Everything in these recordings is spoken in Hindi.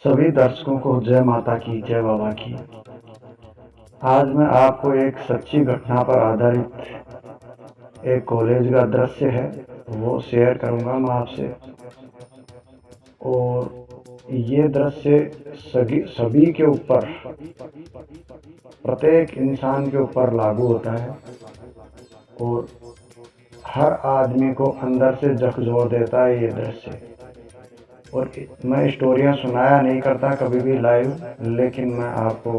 सभी दर्शकों को जय माता की, जय बाबा की। आज मैं आपको एक सच्ची घटना पर आधारित एक कॉलेज का दृश्य है वो शेयर करूंगा मैं आपसे। और ये दृश्य सभी के ऊपर, प्रत्येक इंसान के ऊपर लागू होता है और हर आदमी को अंदर से झकझोर देता है ये दृश्य। और मैं स्टोरियाँ सुनाया नहीं करता कभी भी लाइव, लेकिन मैं आपको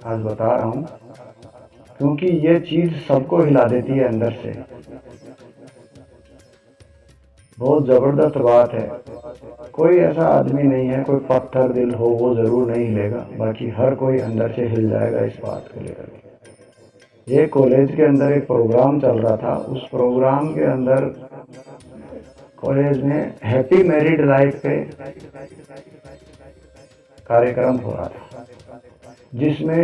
आज बता रहा हूँ क्योंकि ये चीज़ सबको हिला देती है अंदर से। बहुत ज़बरदस्त बात है। कोई ऐसा आदमी नहीं है, कोई पत्थर दिल हो वो ज़रूर नहीं हिलेगा, बाकी हर कोई अंदर से हिल जाएगा इस बात को लेकर के। ये कॉलेज के अंदर एक प्रोग्राम चल रहा था। उस प्रोग्राम के अंदर कॉलेज में हैप्पी मैरिड लाइफ पे कार्यक्रम हो रहा था, जिसमें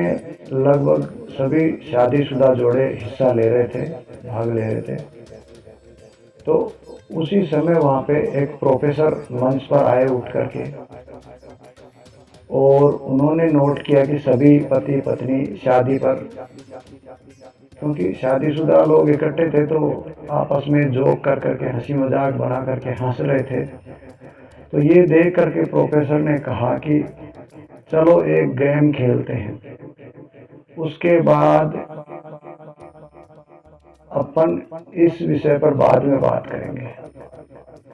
लगभग सभी शादीशुदा जोड़े हिस्सा ले रहे थे, भाग ले रहे थे। तो उसी समय वहाँ पे एक प्रोफेसर मंच पर आए उठ करके, और उन्होंने नोट किया कि सभी पति पत्नी शादी पर, क्योंकि शादीशुदा लोग इकट्ठे थे तो आपस में जोक कर करके, हंसी मजाक बना करके हंस रहे थे। तो ये देख करके प्रोफेसर ने कहा कि चलो एक गेम खेलते हैं, उसके बाद अपन इस विषय पर बाद में बात करेंगे।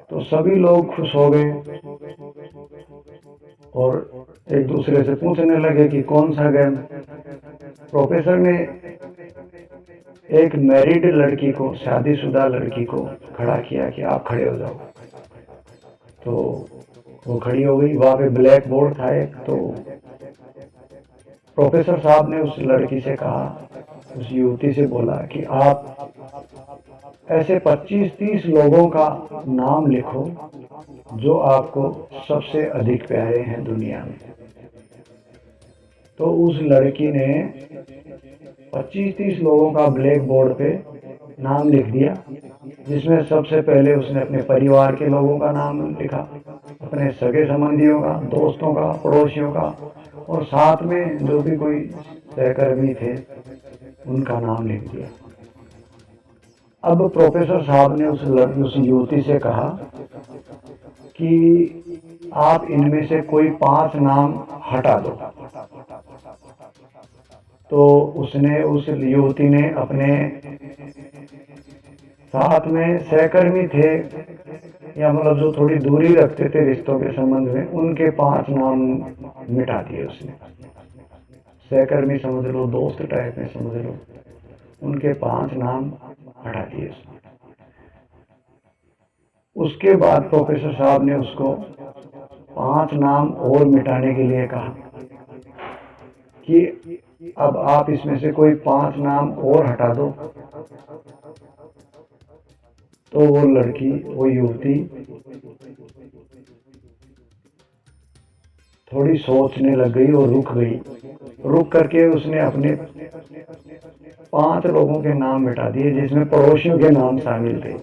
तो सभी लोग खुश हो गए और एक दूसरे से पूछने लगे कि कौन सा गेम। प्रोफेसर ने एक मैरिड लड़की को, शादीशुदा लड़की को खड़ा किया कि आप खड़े हो जाओ। तो वो खड़ी हो गई। वहाँ पे ब्लैक बोर्ड था एक। तो प्रोफेसर साहब ने उस लड़की से कहा, उस युवती से बोला कि आप ऐसे 25-30 लोगों का नाम लिखो जो आपको सबसे अधिक प्यारे हैं दुनिया में। तो उस लड़की ने 25-30 लोगों का ब्लैक बोर्ड पे नाम लिख दिया, जिसमें सबसे पहले उसने अपने परिवार के लोगों का नाम लिखा, अपने सगे संबंधियों का, दोस्तों का, पड़ोसियों का, और साथ में जो भी कोई सहकर्मी थे उनका नाम लिख दिया। अब प्रोफेसर साहब ने उस युवती से कहा कि आप इनमें से कोई 5 नाम हटा दो। तो उस युवती ने अपने साथ में सहकर्मी थे, या मतलब जो थोड़ी दूरी रखते थे रिश्तों के संबंध में, उनके 5 नाम मिटा दिए उसने। सहकर्मी समझ लो, दोस्त टाइप में समझ लो, उनके 5 नाम हटा दिए उसने। उसके बाद प्रोफेसर साहब ने उसको 5 नाम और मिटाने के लिए कहा कि अब आप इसमें से कोई 5 नाम और हटा दो। तो वो लड़की, वो युवती थोड़ी सोचने लग गई और रुक गई। रुक करके उसने अपने 5 लोगों के नाम मिटा दिए, जिसमें पड़ोसियों के नाम शामिल थे।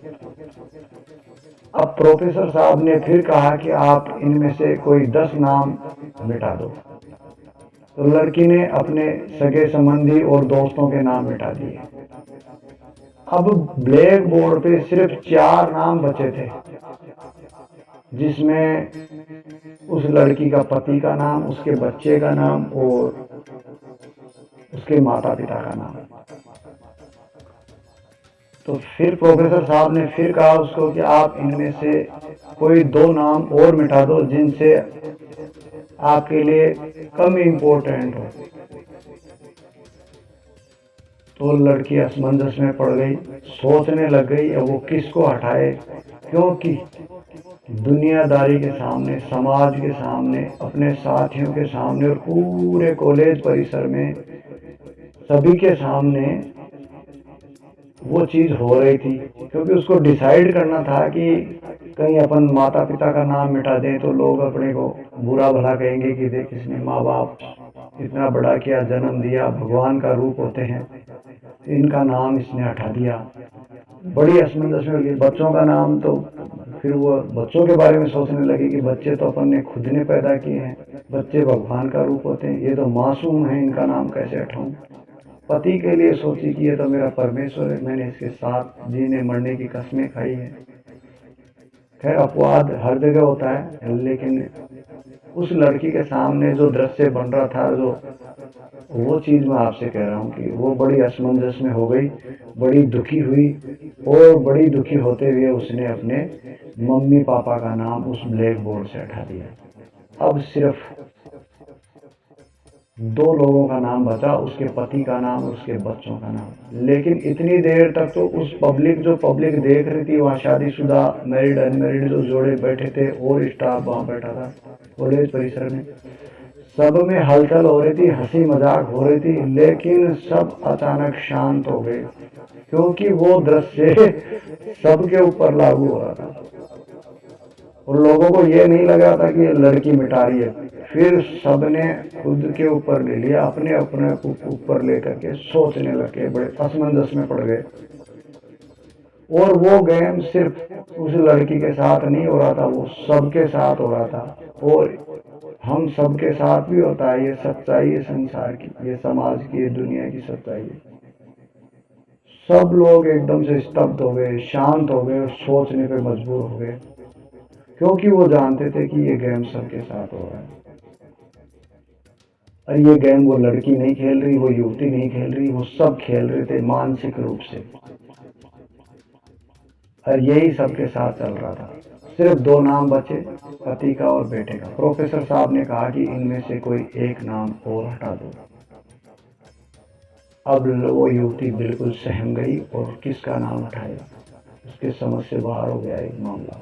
अब प्रोफेसर साहब ने फिर कहा कि आप इनमें से कोई 10 नाम मिटा दो। तो लड़की ने अपने सगे संबंधी और दोस्तों के नाम मिटा दिए। अब ब्लैक बोर्ड पे सिर्फ 4 नाम बचे थे, जिसमें उस लड़की का पति का नाम, उसके बच्चे का नाम और उसके माता पिता का नाम। तो फिर प्रोफेसर साहब ने फिर कहा उसको कि आप इनमें से कोई 2 नाम और मिटा दो, जिनसे आपके लिए कम इम्पोर्टेंट हो। तो लड़की असमंजस में पड़ गई, सोचने लग गई अब वो किसको हटाए, क्योंकि दुनियादारी के सामने, समाज के सामने, अपने साथियों के सामने और पूरे कॉलेज परिसर में सभी के सामने वो चीज़ हो रही थी। क्योंकि उसको डिसाइड करना था कि कहीं अपन माता पिता का नाम मिटा दें तो लोग अपने को बुरा भला कहेंगे कि देख इसने माँ बाप इतना बड़ा किया, जन्म दिया, भगवान का रूप होते हैं, इनका नाम इसने हटा दिया। बड़ी असमंजस में गई। बच्चों का नाम तो फिर वो बच्चों के बारे में सोचने लगी कि बच्चे तो अपन ने खुद ने पैदा किए हैं, बच्चे भगवान का रूप होते हैं, ये तो मासूम है, इनका नाम कैसे हटाऊं। पति के लिए सोची कि ये तो मेरा परमेश्वर है, मैंने इसके साथ जीने मरने की कस्में खाई है। खैर अपवाद हर जगह होता है, लेकिन उस लड़की के सामने जो दृश्य बन रहा था, जो वो चीज़ मैं आपसे कह रहा हूँ कि वो बड़ी असमंजस में हो गई, बड़ी दुखी हुई, और बड़ी दुखी होते हुए उसने अपने मम्मी पापा का नाम उस ब्लैक बोर्ड से हटा दिया। अब सिर्फ 2 लोगों का नाम बचा, उसके पति का नाम और उसके बच्चों का नाम। लेकिन इतनी देर तक तो उस जो पब्लिक देख रही थी, वहाँ शादीशुदा मैरिड अनमैरिड जो जोड़े बैठे थे और स्टाफ वहाँ बैठा था कॉलेज परिसर में, सब में हलचल हो रही थी, हंसी मजाक हो रही थी, लेकिन सब अचानक शांत हो गए, क्योंकि वो दृश्य सबके ऊपर लागू हो रहा था और लोगों को ये नहीं लगा था कि लड़की मिटा रही है। फिर सबने खुद के ऊपर ले लिया, अपने अपने ऊपर लेकर के सोचने लगे, बड़े असमंजस में पड़ गए। और वो गेम सिर्फ उस लड़की के साथ नहीं हो रहा था, वो सबके साथ हो रहा था, और हम सबके साथ भी होता है। ये सच्चाई है संसार की, ये समाज की, ये दुनिया की सच्चाई है। सब लोग एकदम से स्तब्ध हो गए, शांत हो गए और सोचने पे मजबूर हो गए, क्योंकि वो जानते थे कि ये गेम सबके साथ हो रहा है। और ये गेम वो लड़की नहीं खेल रही, वो युवती नहीं खेल रही, वो सब खेल रहे थे मानसिक रूप से, और यही सबके साथ चल रहा था। सिर्फ 2 नाम बचे, पति का और बेटे का। प्रोफेसर साहब ने कहा कि इनमें से कोई एक नाम और हटा दो। अब वो युवती बिल्कुल सहम गई, और किसका नाम हटाएगा, उसके समझ से बाहर हो गया एक मामला।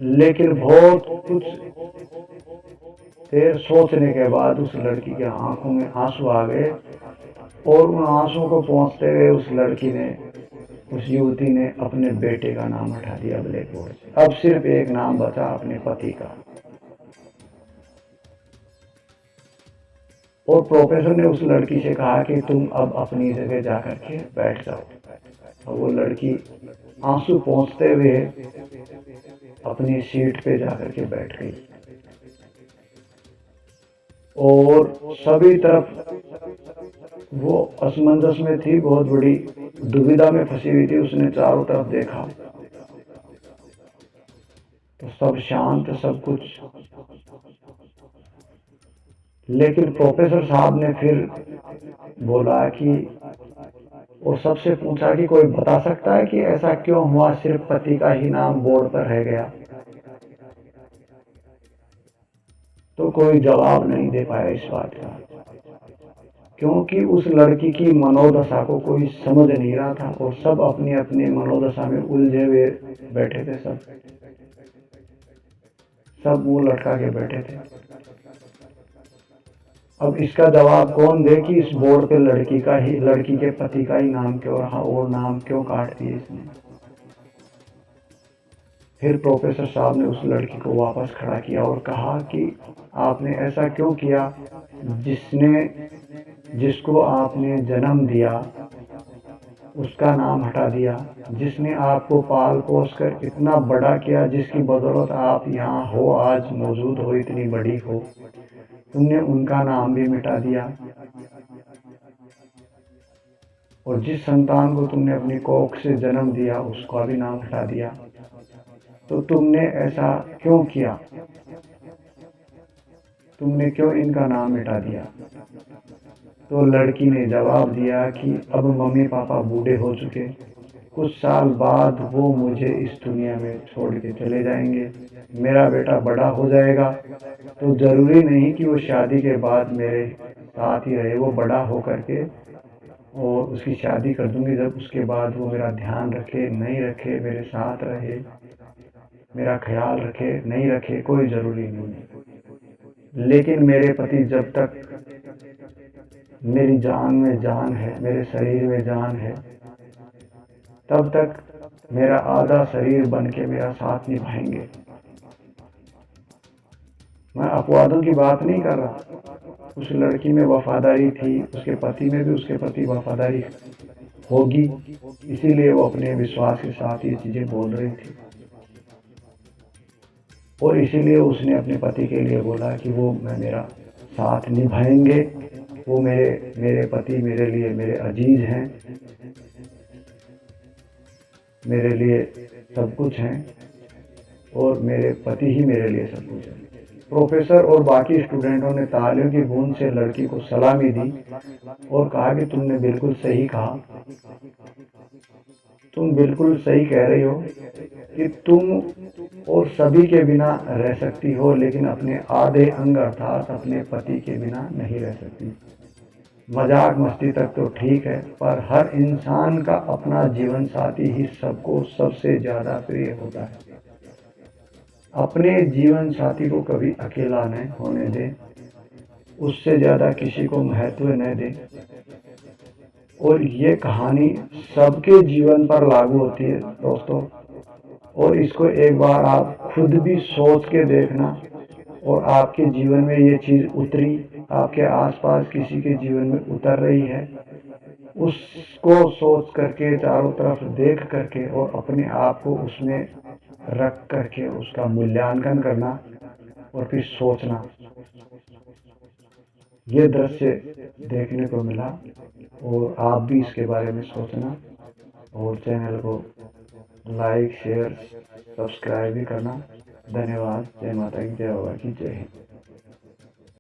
लेकिन बहुत कुछ देर सोचने के बाद उस लड़की के आंखों में आंसू आ गए, और उन आंसुओं को पहुंचते हुए उस लड़की ने, उस युवती ने अपने बेटे का नाम हटा दिया ब्लैक बोर्ड से। अब सिर्फ एक नाम बचा, अपने पति का। और प्रोफेसर ने उस लड़की से कहा कि तुम अब अपनी जगह जाकर के बैठ जाओ। और वो लड़की आंसू पोंछते हुए अपनी सीट पे जाकर के बैठ गई, और सभी तरफ वो असमंजस में थी, बहुत बड़ी दुविधा में फंसी हुई थी। उसने चारों तरफ देखा तो सब शांत, सब कुछ। लेकिन प्रोफेसर साहब ने फिर बोला कि, और सबसे पूछा कि कोई बता सकता है कि ऐसा क्यों हुआ, सिर्फ पति का ही नाम बोर्ड पर रह गया। तो कोई जवाब नहीं दे पाया इस बात का, क्योंकि उस लड़की की मनोदशा को कोई समझ नहीं रहा था, और सब अपनी अपनी मनोदशा में उलझे हुए बैठे थे। सब मुंह लटका के बैठे थे। अब इसका जवाब कौन दे कि इस बोर्ड पे लड़की के पति का ही नाम क्यों रहा, और नाम क्यों काट दिए इसने। फिर प्रोफेसर साहब ने उस लड़की को वापस खड़ा किया और कहा कि आपने ऐसा क्यों किया, जिसको आपने जन्म दिया उसका नाम हटा दिया, जिसने आपको पाल पोस कर इतना बड़ा किया, जिसकी बदौलत आप यहाँ हो, आज मौजूद हो, इतनी बड़ी हो, तुमने उनका नाम भी मिटा दिया। और जिस संतान को तुमने अपनी कोख से जन्म दिया उसका भी नाम हटा दिया। तो तुमने ऐसा क्यों किया, तुमने क्यों इनका नाम मिटा दिया। तो लड़की ने जवाब दिया कि अब मम्मी पापा बूढ़े हो चुके, कुछ साल बाद वो मुझे इस दुनिया में छोड़ के चले जाएंगे, मेरा बेटा बड़ा हो जाएगा, तो ज़रूरी नहीं कि वो शादी के बाद मेरे साथ ही रहे। वो बड़ा हो करके और उसकी शादी कर दूंगी, जब उसके बाद वो मेरा ध्यान रखे नहीं रखे, मेरे साथ रहे, मेरा ख्याल रखे नहीं रखे, कोई ज़रूरी नहीं। लेकिन मेरे पति जब तक मेरी जान में जान है, मेरे शरीर में जान है, तब तक मेरा आधा शरीर बन के मेरा साथ निभाएंगे। मैं अपवादों की बात नहीं कर रहा। उस लड़की में वफादारी थी, उसके पति में भी उसके प्रति वफादारी होगी, इसीलिए वो अपने विश्वास के साथ ये चीज़ें बोल रही थी। और इसीलिए उसने अपने पति के लिए बोला कि वो मेरा साथ निभाएंगे, वो मेरे पति मेरे लिए मेरे अजीज हैं, मेरे लिए सब कुछ हैं और मेरे पति ही मेरे लिए सब कुछ है। प्रोफेसर और बाकी स्टूडेंटों ने तालियों की गूंज से लड़की को सलामी दी और कहा कि तुमने बिल्कुल सही कहा, तुम बिल्कुल सही कह रही हो कि तुम और सभी के बिना रह सकती हो, लेकिन अपने आधे अंग अर्थात अपने पति के बिना नहीं रह सकती। मजाक मस्ती तक तो ठीक है, पर हर इंसान का अपना जीवन साथी ही सबको सबसे ज़्यादा प्रिय होता है। अपने जीवन साथी को कभी अकेला न होने दें, उससे ज़्यादा किसी को महत्व न दें। और ये कहानी सबके जीवन पर लागू होती है दोस्तों, और इसको एक बार आप खुद भी सोच के देखना, और आपके जीवन में ये चीज़ उतरी, आपके आसपास किसी के जीवन में उतर रही है, उसको सोच करके चारों तरफ देख करके और अपने आप को उसमें रख करके उसका मूल्यांकन करना और फिर सोचना। ये दृश्य देखने को मिला और आप भी इसके बारे में सोचना, और चैनल को लाइक शेयर सब्सक्राइब भी करना। धन्यवाद। जय माता की, जय बाबा की, जय हिंद।